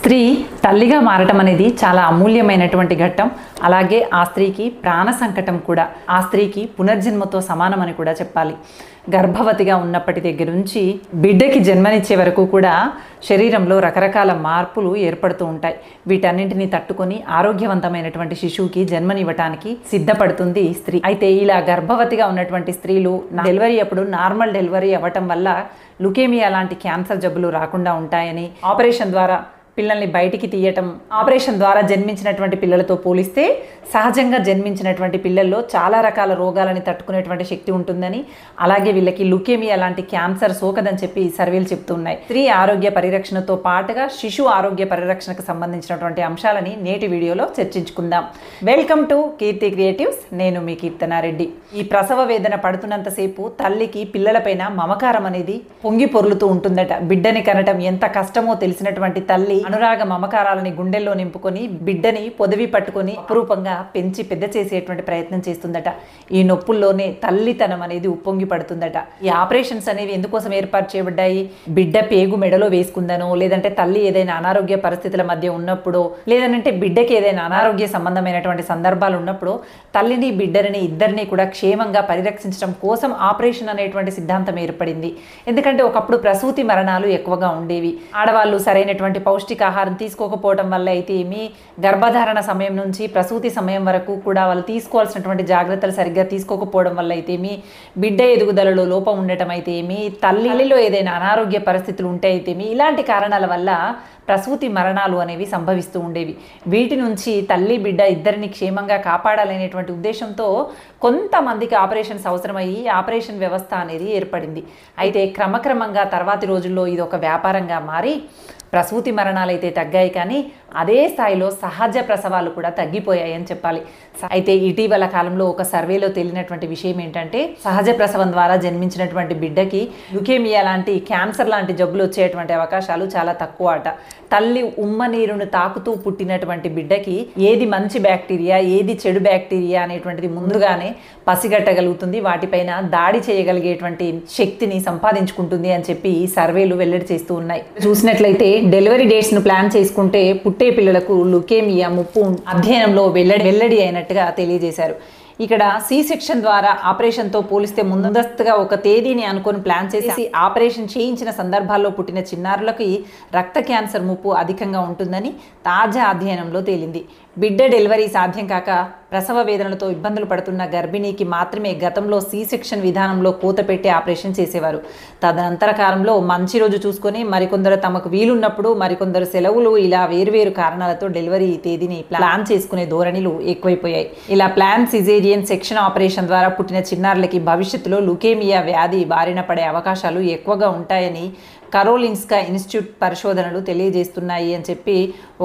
స్త్రీ తల్లిగా మారటం అనేది చాలా అమూల్యమైనటువంటి ఘట్టం. అలాగే ఆ స్త్రీకి ప్రాణ సంకటం కూడా, ఆ స్త్రీకి పునర్జన్మతో సమానమని కూడా చెప్పాలి. గర్భవతిగా ఉన్నప్పటి దగ్గర నుంచి బిడ్డకి జన్మనిచ్చే వరకు కూడా శరీరంలో రకరకాల మార్పులు ఏర్పడుతూ ఉంటాయి. వీటన్నింటినీ తట్టుకొని ఆరోగ్యవంతమైనటువంటి శిశువుకి జన్మనివ్వటానికి సిద్ధపడుతుంది స్త్రీ. అయితే ఇలా గర్భవతిగా ఉన్నటువంటి స్త్రీలు డెలివరీ అప్పుడు నార్మల్ డెలివరీ అవ్వటం వల్ల లుకేమియా లాంటి క్యాన్సర్ జబ్బులు రాకుండా ఉంటాయని, ఆపరేషన్ ద్వారా పిల్లల్ని బయటికి తీయటం, ఆపరేషన్ ద్వారా జన్మించినటువంటి పిల్లలతో పోలిస్తే సహజంగా జన్మించినటువంటి పిల్లల్లో చాలా రకాల రోగాలని తట్టుకునేటువంటి శక్తి ఉంటుందని, అలాగే వీళ్ళకి లుకేమియా లాంటి క్యాన్సర్ సోకదని చెప్పి సర్వేలు చెప్తున్నాయి. స్త్రీ ఆరోగ్య పరిరక్షణతో పాటుగా శిశు ఆరోగ్య పరిరక్షణకు సంబంధించినటువంటి అంశాలని నేటి వీడియోలో చర్చించుకుందాం. Welcome to Keerthi creatives. నేను మీ కీర్తనారెడ్డి. ఈ ప్రసవ వేదన పడుతున్నంతసేపు తల్లికి పిల్లలపైన మమకారం అనేది పొంగి పొర్లుతూ ఉంటుందట. బిడ్డని కనటం ఎంత కష్టమో తెలిసినటువంటి తల్లి అనురాగ మమకారాలని గుండెల్లో నింపుకొని బిడ్డని పొదివి పట్టుకొని అపురూపంగా పెంచి పెద్ద చేసేటువంటి ప్రయత్నం చేస్తుందట. ఈ నొప్పుల్లోనే తల్లితనం అనేది ఉప్పొంగి పడుతుందట. ఈ ఆపరేషన్స్ అనేవి ఎందుకోసం ఏర్పాటు చేయబడ్డాయి? బిడ్డ పేగు మెడలో వేసుకుందనో, లేదంటే తల్లి ఏదైనా అనారోగ్య పరిస్థితుల మధ్య ఉన్నప్పుడో, లేదంటే బిడ్డకి ఏదైనా అనారోగ్య సంబంధమైనటువంటి సందర్భాలు ఉన్నప్పుడు తల్లిని బిడ్డని ఇద్దరిని కూడా క్షేమంగా పరిరక్షించడం కోసం ఆపరేషన్ అనేటువంటి సిద్ధాంతం ఏర్పడింది. ఎందుకంటే ఒకప్పుడు ప్రసూతి మరణాలు ఎక్కువగా ఉండేవి. ఆడవాళ్ళు సరైనటువంటి పౌష్టికాహారం తీసుకోకపోవడం వల్ల అయితే ఏమి, గర్భధారణ సమయం నుంచి ప్రసూతి సమయం వరకు కూడా వాళ్ళు తీసుకోవాల్సినటువంటి జాగ్రత్తలు సరిగ్గా తీసుకోకపోవడం వల్ల అయితే ఏమి, బిడ్డ ఎదుగుదలలో లోపం ఉండటం అయితే ఏమి, తల్లిలో ఏదైనా అనారోగ్య పరిస్థితులు ఉంటే అయితే ఏమి, ఇలాంటి కారణాల వల్ల ప్రసూతి మరణాలు అనేవి సంభవిస్తూ ఉండేవి. వీటి నుంచి తల్లి బిడ్డ ఇద్దరిని క్షేమంగా కాపాడాలనేటువంటి ఉద్దేశంతో కొంతమందికి ఆపరేషన్స్ అవసరమయ్యి ఆపరేషన్ వ్యవస్థ అనేది ఏర్పడింది. అయితే క్రమక్రమంగా తర్వాతి రోజుల్లో ఇది ఒక వ్యాపారంగా మారి ప్రసూతి మరణాలు అయితే తగ్గాయి, కానీ అదే స్థాయిలో సహజ ప్రసవాలు కూడా తగ్గిపోయాయి అని చెప్పాలి. అయితే ఇటీవల కాలంలో ఒక సర్వేలో తేలినటువంటి విషయం ఏంటంటే, సహజ ప్రసవం ద్వారా జన్మించినటువంటి బిడ్డకి లుకేమియా లాంటి క్యాన్సర్ లాంటి జబ్బులు వచ్చేటువంటి అవకాశాలు చాలా తక్కువ అట. తల్లి ఉమ్మ నీరును తాకుతూ పుట్టినటువంటి బిడ్డకి ఏది మంచి బ్యాక్టీరియా, ఏది చెడు బ్యాక్టీరియా అనేటువంటిది ముందుగానే పసిగట్టగలుగుతుంది, వాటిపైన దాడి చేయగలిగేటువంటి శక్తిని సంపాదించుకుంటుంది అని చెప్పి ఈ సర్వేలు వెల్లడి చేస్తూ ఉన్నాయి. చూసినట్లయితే డెలివరీ డేట్స్ను ప్లాన్ చేసుకుంటే పుట్టే పిల్లలకు లుకేమియా ముప్పు అధ్యయనంలో వెల్లడి అయినట్టుగా తెలియజేశారు. ఇక్కడ సి సెక్షన్ ద్వారా ఆపరేషన్తో పోలిస్తే ముందస్తుగా ఒక తేదీని అనుకొని ప్లాన్ చేసి ఆపరేషన్ చేయించిన సందర్భాల్లో పుట్టిన చిన్నారులకి రక్త క్యాన్సర్ ముప్పు అధికంగా ఉంటుందని తాజా అధ్యయనంలో తేలింది. బిడ్డ డెలివరీ సాధ్యం కాక ప్రసవ వేదనలతో ఇబ్బందులు పడుతున్న గర్భిణీకి మాత్రమే గతంలో సి సెక్షన్ విధానంలో కూత పెట్టి ఆపరేషన్ చేసేవారు. తదనంతర కాలంలో మంచి రోజు చూసుకొని మరికొందరు తమకు వీలున్నప్పుడు, మరికొందరు సెలవులు, ఇలా వేరువేరు కారణాలతో డెలివరీ తేదీని ప్లాన్ చేసుకునే ధోరణిలు ఎక్కువైపోయాయి. ఇలా ప్లాన్ సిజేరియన్ సెక్షన్ ఆపరేషన్ ద్వారా పుట్టిన చిన్నారులకి భవిష్యత్తులో లుకేమియా వ్యాధి బారిన పడే అవకాశాలు ఎక్కువగా ఉంటాయని కరోలిన్స్కా ఇన్స్టిట్యూట్ పరిశోధనలు తెలియజేస్తున్నాయి అని చెప్పి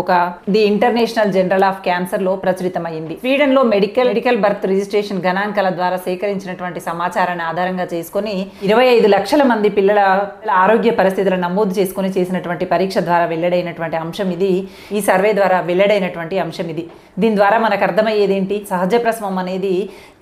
ఒక ది ఇంటర్నేషనల్ జర్నల్ ఆఫ్ క్యాన్సర్లో ప్రచురితమైంది. స్వీడన్లో మెడికల్ బర్త్ రిజిస్ట్రేషన్ గణాంకాల ద్వారా సేకరించినటువంటి సమాచారాన్ని ఆధారంగా చేసుకొని 25 లక్షల మంది పిల్లల ఆరోగ్య పరిస్థితులను నమోదు చేసుకొని చేసినటువంటి పరీక్ష ద్వారా వెల్లడైనటువంటి అంశం ఇది. ఈ సర్వే ద్వారా వెల్లడైనటువంటి అంశం ఇది. దీని ద్వారా మనకు అర్థమయ్యేది ఏంటి? సహజ ప్రసవం అనేది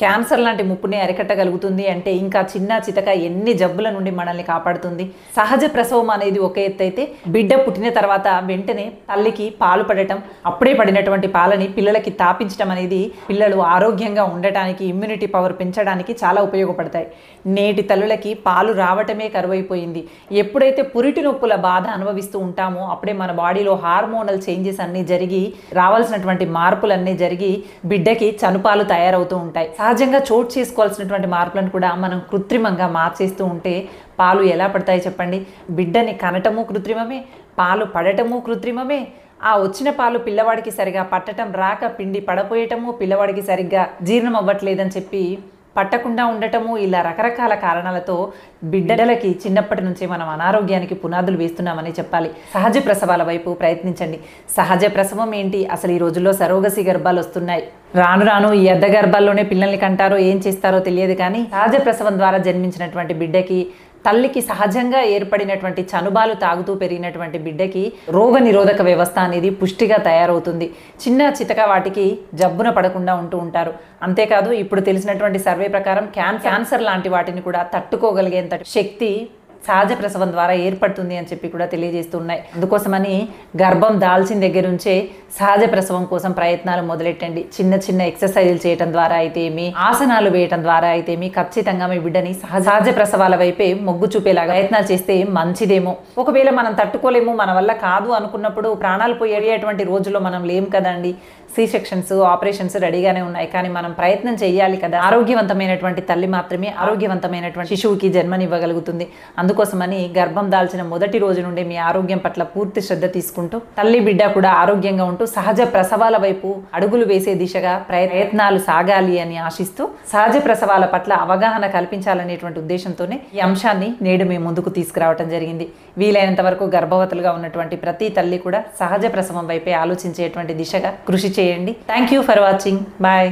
క్యాన్సర్ లాంటి ముప్పుని అరికట్టగలుగుతుంది అంటే ఇంకా చిన్న చితక ఎన్ని జబ్బుల నుండి మనల్ని కాపాడుతుంది. సహజ ప్రసవం అనేది ఒక ఎత్తు అయితే, బిడ్డ పుట్టిన తర్వాత వెంటనే తల్లికి పాలు పడటం, అప్పుడే పడినటువంటి పాలని పిల్లలకి తాపించడం అనేది పిల్లలు ఆరోగ్యంగా ఉండటానికి, ఇమ్యూనిటీ పవర్ పెంచడానికి చాలా ఉపయోగపడతాయి. నేటి తల్లులకి పాలు రావటమే కరువైపోయింది. ఎప్పుడైతే పురిటి నొప్పుల బాధ అనుభవిస్తూ ఉంటామో అప్పుడే మన బాడీలో హార్మోనల్ చేంజెస్ అన్నీ జరిగి, రావాల్సినటువంటి మార్పులన్నీ జరిగి బిడ్డకి చనుపాలు తయారవుతూ ఉంటాయి. సహజంగా చోటు చేసుకోవాల్సినటువంటి మార్పులను కూడా మనం కృత్రిమంగా మార్చేస్తూ ఉంటే పాలు ఎలా పడతాయి చెప్పండి? బిడ్డని కనటము కృత్రిమమే, పాలు పడటము కృత్రిమమే. ఆ వచ్చిన పాలు పిల్లవాడికి సరిగా పట్టడం రాక పిండి పడపోయటము, పిల్లవాడికి సరిగ్గా జీర్ణం అవ్వట్లేదని చెప్పి పట్టకుండా ఉండటము, ఇలా రకరకాల కారణాలతో బిడ్డలకి చిన్నప్పటి నుంచే మనం అనారోగ్యానికి పునాదులు వేస్తున్నామని చెప్పాలి. సహజ ప్రసవాల వైపు ప్రయత్నించండి. సహజ ప్రసవం ఏంటి? అసలు ఈ రోజుల్లో సరోగసి గర్భాలు వస్తున్నాయి. రాను రాను ఈ అర్ధ గర్భాల్లోనే పిల్లల్ని కంటారో ఏం చేస్తారో తెలియదు, కానీ సహజ ప్రసవం ద్వారా జన్మించినటువంటి బిడ్డకి, తల్లికి సహజంగా ఏర్పడినటువంటి చనుబాలు తాగుతూ పెరిగినటువంటి బిడ్డకి రోగ నిరోధక వ్యవస్థ అనేది పుష్టిగా తయారవుతుంది. చిన్న చితక వాటికి జబ్బున పడకుండా ఉంటూ ఉంటారు. అంతేకాదు ఇప్పుడు తెలిసినటువంటి సర్వే ప్రకారం క్యాన్సర్ లాంటి వాటిని కూడా తట్టుకోగలిగేంత శక్తి సహజ ప్రసవం ద్వారా ఏర్పడుతుంది అని చెప్పి కూడా తెలియజేస్తున్నాయి. అందుకోసమని గర్భం దాల్చిన దగ్గర నుంచే సహజ ప్రసవం కోసం ప్రయత్నాలు మొదలెట్టండి. చిన్న చిన్న ఎక్సర్సైజులు చేయడం ద్వారా అయితే మీ ఆసనాలు వేయటం ద్వారా అయితే మీ ఖచ్చితంగా మీ బిడ్డని సహజ ప్రసవాల వైపే మొగ్గు చూపేలాగా ప్రయత్నాలు చేస్తే మంచిదేమో. ఒకవేళ మనం తట్టుకోలేము, మన వల్ల కాదు అనుకున్నప్పుడు ప్రాణాలు పోయేటువంటి రోజుల్లో మనం లేం కదండి. సి సెక్షన్స్, ఆపరేషన్స్ రెడీగానే ఉన్నాయి. కానీ మనం ప్రయత్నం చేయాలి కదా. ఆరోగ్యవంతమైనటువంటి తల్లి మాత్రమే ఆరోగ్యవంతమైనటువంటి శిశువుకి జన్మనివ్వగలుగుతుంది. అందుకోసమని గర్భం దాల్చిన మొదటి రోజు నుండి మీ ఆరోగ్యం పట్ల పూర్తి శ్రద్ధ తీసుకుంటూ తల్లి బిడ్డ కూడా ఆరోగ్యంగా ఉంటూ సహజ ప్రసవాల వైపు అడుగులు వేసే దిశగా ప్రయత్నాలు సాగాలి అని ఆశిస్తూ సహజ ప్రసవాల పట్ల అవగాహన కల్పించాలనేటువంటి ఉద్దేశంతోనే ఈ అంశాన్ని నేడు మేము ముందుకు తీసుకురావడం జరిగింది. వీలైనంత వరకు గర్భవతులుగా ఉన్నటువంటి ప్రతి తల్లి కూడా సహజ ప్రసవం వైపే ఆలోచించేటువంటి దిశగా కృషి చేయండి. Thank you for watching. Bye.